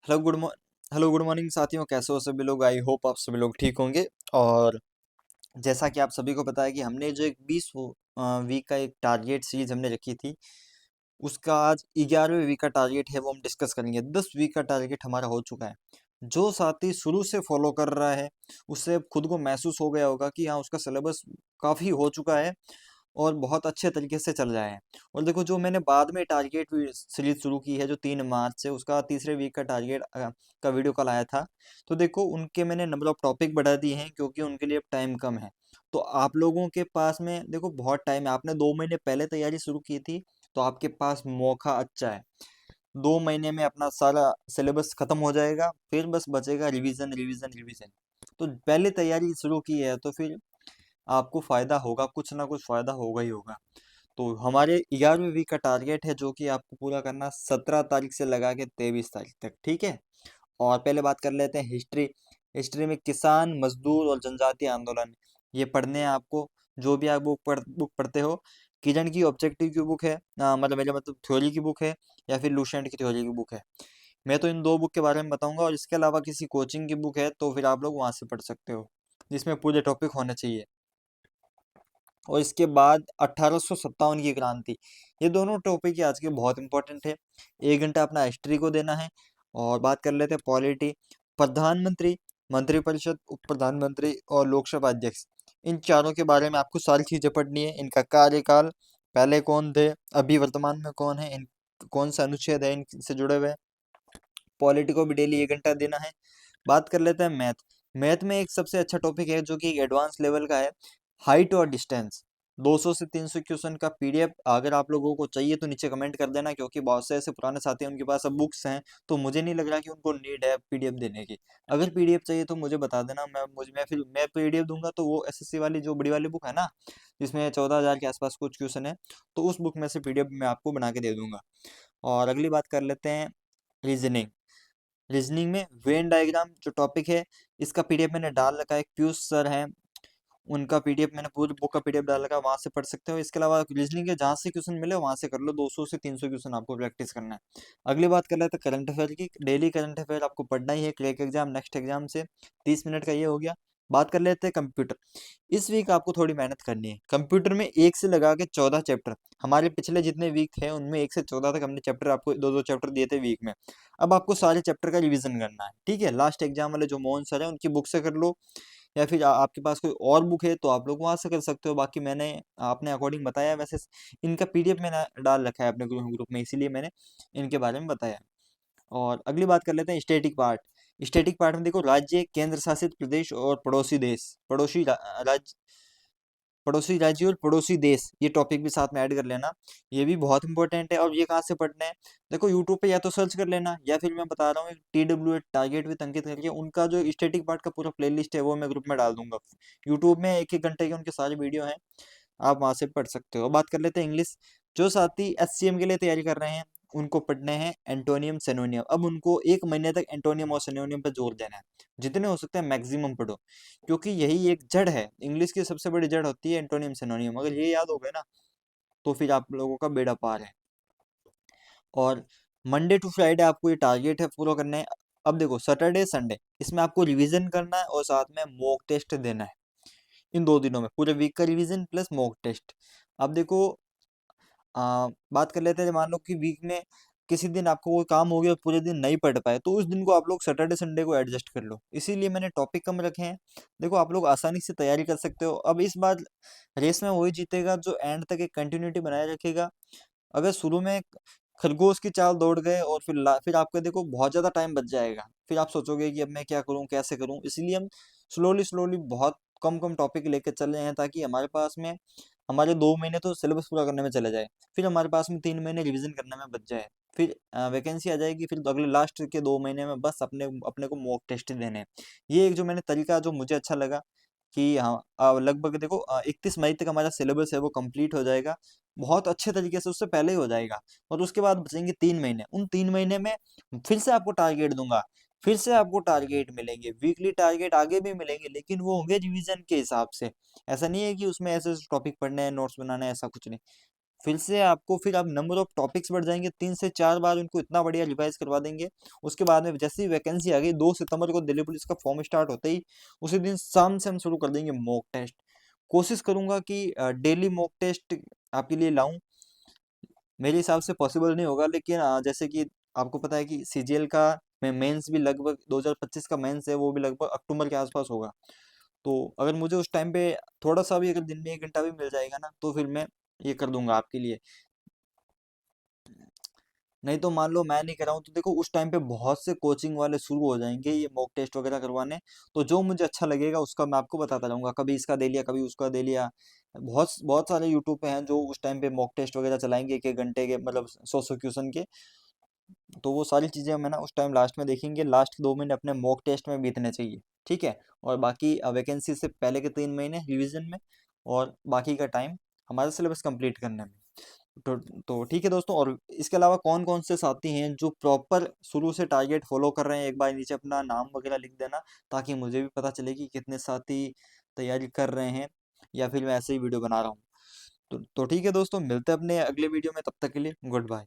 Hello hello good morning साथियों, कैसे हो सभी लोग। आई होप आप सभी लोग ठीक होंगे। और जैसा कि आप सभी को पता है कि हमने जो एक 20 वीक का एक टारगेट सीरीज हमने रखी थी, उसका आज 11वें वीक का टारगेट है, वो हम डिस्कस करेंगे। 10 वीक का टारगेट हमारा हो चुका है। जो साथी शुरू से फॉलो कर रहा है उससे अब खुद को महसूस हो गया होगा कि हाँ, उसका सिलेबस काफ़ी हो चुका है और बहुत अच्छे तरीके से चल रहा है। और देखो, जो मैंने बाद में टारगेट सीरीज शुरू की है जो 3 मार्च से, उसका तीसरे वीक का टारगेट का वीडियो कल आया था। तो देखो, उनके मैंने नंबर ऑफ टॉपिक बढ़ा दिए हैं क्योंकि उनके लिए अब टाइम कम है। तो आप लोगों के पास में देखो बहुत टाइम है। आपने 2 महीने पहले तैयारी शुरू की थी, तो आपके पास मौका अच्छा है। 2 महीने में अपना सारा सिलेबस खत्म हो जाएगा, फिर बस बचेगा रिवीजन रिवीजन रिवीजन। तो पहले तैयारी शुरू की है तो फिर आपको फायदा होगा, कुछ ना कुछ फायदा होगा ही होगा। तो हमारे 11वीं वीक का टारगेट है जो कि आपको पूरा करना 17 तारीख से लगा के 23 तारीख तक, ठीक है। और पहले बात कर लेते हैं हिस्ट्री। हिस्ट्री में किसान, मजदूर और जनजातीय आंदोलन, ये पढ़ने हैं आपको। जो भी आप बुक पढ़ते हो, किरण की ऑब्जेक्टिव की बुक है, मतलब मेरा मतलब थ्योरी की बुक है, या फिर लुसेंट की थ्योरी की बुक है। मैं तो इन दो बुक के बारे में बताऊंगा, और इसके अलावा किसी कोचिंग की बुक है तो फिर आप लोग वहां से पढ़ सकते हो, जिसमें पूरे टॉपिक होने चाहिए। और इसके बाद 1857 की क्रांति, ये दोनों टॉपिक आज के बहुत इंपॉर्टेंट है। 1 घंटा अपना हिस्ट्री को देना है। और बात कर लेते हैं पॉलिटी। प्रधानमंत्री, मंत्रिपरिषद, उप प्रधानमंत्री और लोकसभा अध्यक्ष, इन चारों के बारे में आपको सारी चीजें पढ़नी है। इनका कार्यकाल, पहले कौन थे, अभी वर्तमान में कौन है, इन कौन सा अनुच्छेद है इनसे जुड़े हुए। पॉलिटी को भी डेली 1 घंटा देना है। बात कर लेते हैं मैथ। मैथ में एक सबसे अच्छा टॉपिक है जो कि एडवांस लेवल का है, हाइट और डिस्टेंस। 200 से 300 क्वेश्चन का पीडीएफ अगर आप लोगों को चाहिए तो नीचे कमेंट कर देना, क्योंकि बहुत से ऐसे पुराने साथी हैं उनके पास अब बुक्स हैं, तो मुझे नहीं लग रहा कि उनको नीड है पीडीएफ देने की। अगर पीडीएफ चाहिए तो मुझे बता देना, मैं पीडीएफ दूंगा। तो वो एसएससी वाली जो बड़ी वाली बुक है ना, जिसमें 14,000 के आसपास कुछ क्वेश्चन है, तो उस बुक में से पीडीएफ मैं आपको बना के दे दूंगा। और अगली बात कर लेते हैं रीजनिंग। रीजनिंग में वेन डायग्राम जो टॉपिक है, इसका पीडीएफ मैंने डाल रखा है। पीयूष सर हैं, उनका पीडीएफ मैंने पूरी बुक का पीडीएफ डाल रखा है, वहां से पढ़ सकते हो। इसके अलावा रीजनिंग के जहां से क्वेश्चन मिले वहां से कर लो। 200 से 300 क्वेश्चन आपको प्रैक्टिस करना है। अगली बात कर लेते हैं करंट अफेयर की। डेली करंट अफेयर आपको पढ़ना ही है, क्रैक एग्जाम, नेक्स्ट एग्जाम से। 30 मिनट का ये हो गया। बात कर लेते हैं कंप्यूटर। इस वीक आपको थोड़ी मेहनत करनी है। कंप्यूटर में 1 से लगा के 14 चैप्टर, हमारे पिछले जितने वीक थे उनमें 1 से 14 तक हमने चैप्टर आपको दो दो चैप्टर दिए थे वीक में। अब आपको सारे चैप्टर का रिवीजन करना है, ठीक है। लास्ट एग्जाम वाले जो मोहन सर है उनकी बुक से कर लो, या फिर आपके पास कोई और बुक है तो आप लोग वहां से कर सकते हो। बाकी मैंने अपने अकॉर्डिंग बताया। वैसे इनका पीडीएफ मैंने डाल रखा है अपने ग्रुप में, इसीलिए मैंने इनके बारे में बताया। और अगली बात कर लेते हैं स्टैटिक पार्ट। स्टैटिक पार्ट में देखो, राज्य, केंद्र शासित प्रदेश और पड़ोसी देश, राज्य, पड़ोसी राज्य और पड़ोसी देश, ये टॉपिक भी साथ में ऐड कर लेना। ये भी बहुत इंपॉर्टेंट है। और ये कहाँ से पढ़ना है, देखो यूट्यूब पे या तो सर्च कर लेना, या फिर मैं बता रहा हूँ TW टारगेट विद अंकित करके, उनका जो स्टैटिक पार्ट का पूरा प्लेलिस्ट है वो मैं ग्रुप में डाल दूंगा। यूट्यूब में 1 1 घंटे के उनके सारे वीडियो हैं, आप वहां से पढ़ सकते हो। बात कर लेते हैं इंग्लिश। जो साथी एससीएम के लिए तैयारी कर रहे हैं उनको पढ़ने हैं एंटोनियम सेनोनियम। अब उनको 1 महीने तक एंटोनियम और सेनोनियम पर जोर देना है। जितने हो सकते हैं मैक्सिमम पढ़ो, क्योंकि यही एक जड़ है। इंग्लिश की सबसे बड़ी जड़ होती है एंटोनियम सेनोनियम। अगर ये याद हो गए ना, तो फिर आप लोगों का बेड़ा पार है। और मंडे टू फ्राइडे आपको ये टारगेट है पूरा करना है। अब देखो, सैटरडे संडे इसमें आपको रिवीजन करना है और साथ में मॉक टेस्ट देना है। इन 2 दिनों में पूरे वीक का रिवीजन प्लस मॉक टेस्ट। अब देखो, बात कर लेते हैं, मान लो कि वीक में किसी दिन आपको कोई काम हो गया और पूरे दिन नहीं पढ़ पाए, तो उस दिन को आप लोग सैटरडे संडे को एडजस्ट कर लो। इसीलिए मैंने टॉपिक कम रखे हैं। देखो, आप लोग आसानी से तैयारी कर सकते हो। अब इस बार रेस में वही जीतेगा जो एंड तक एक कंटिन्यूटी बनाए रखेगा। अगर शुरू में खरगोश की चाल दौड़ गए और फिर आपका देखो बहुत ज्यादा टाइम बच जाएगा। फिर आप सोचोगे कि अब मैं क्या करूं, कैसे करूं। इसलिए हम स्लोली स्लोली बहुत कम कम टॉपिक लेके चल रहे हैं, ताकि हमारे पास में हमारे 2 महीने तो सिलेबस पूरा करने में चले जाए, फिर हमारे पास में 3 महीने रिवीजन करने में बच जाए। फिर वैकेंसी आ जाएगी, फिर तो अगले लास्ट के 2 महीने में बस अपने अपने को मॉक टेस्ट देने हैं। ये एक जो मैंने तरीका जो मुझे अच्छा लगा कि हाँ, लगभग देखो 31 मई तक हमारा सिलेबस है वो कंप्लीट हो जाएगा, बहुत अच्छे तरीके से, उससे पहले ही हो जाएगा। और उसके बाद बचेंगे 3 महीने। उन 3 महीने में फिर से आपको टारगेट दूंगा, फिर से आपको टारगेट मिलेंगे, वीकली टारगेट आगे भी मिलेंगे, लेकिन वो होंगे रिवीजन के हिसाब से। ऐसा नहीं है कि उसमें ऐसे टॉपिक पढ़ने हैं, नोट्स बनाने हैं, ऐसा कुछ नहीं। फिर से आपको फिर आप नंबर ऑफ टॉपिक्स बढ़ जाएंगे, 3 से 4 बार उनको इतना बढ़िया रिवाइज करवा देंगे। उसके बाद में जैसे ही वैकेंसी आ गई, 2 सितंबर को दिल्ली पुलिस का फॉर्म स्टार्ट होते ही उसी दिन शाम से हम शुरू कर देंगे मॉक टेस्ट। कोशिश करूंगा कि डेली मॉक टेस्ट आपके लिए लाऊं। मेरे हिसाब से पॉसिबल नहीं होगा, लेकिन जैसे कि आपको पता है कि सीजीएल का मेंस भी लगभग 2025 का मेंस है, वो भी लगभग अक्टूबर के आसपास होगा। तो अगर मुझे उस टाइम पे थोड़ा सा भी, अगर दिन में 1 घंटा भी मिल जाएगा ना, तो फिर मैं ये कर दूंगा आपके लिए। नहीं तो मान लो मैं नहीं कराऊं, तो देखो उस टाइम पे बहुत से कोचिंग वाले शुरू हो जाएंगे ये मॉक टेस्ट वगैरह करवाने। तो जो मुझे अच्छा लगेगा उसका मैं आपको बताता रहूंगा, कभी इसका दे लिया कभी उसका दे लिया। बहुत बहुत सारे यूट्यूब पे हैं जो उस टाइम पे मॉक टेस्ट वगैरह चलाएंगे, 1 1 घंटे के, मतलब 100 100 क्वेश्चन के। तो वो सारी चीज़ें हमें ना उस टाइम लास्ट में देखेंगे। लास्ट के 2 महीने अपने मॉक टेस्ट में बीतने चाहिए, ठीक है। और बाकी वैकेंसी से पहले के 3 महीने रिवीजन में, और बाकी का टाइम हमारा सिलेबस कंप्लीट करने में। तो तो ठीक है दोस्तों। और इसके अलावा कौन कौन से साथी हैं जो प्रॉपर शुरू से टारगेट फॉलो कर रहे हैं, एक बार नीचे अपना नाम वगैरह लिख देना, ताकि मुझे भी पता चले कि कितने साथी तैयारी कर रहे हैं, या फिर मैं ऐसे ही वीडियो बना रहा हूँ। तो ठीक है दोस्तों, मिलते हैं अपने अगले वीडियो में, तब तक के लिए गुड बाय।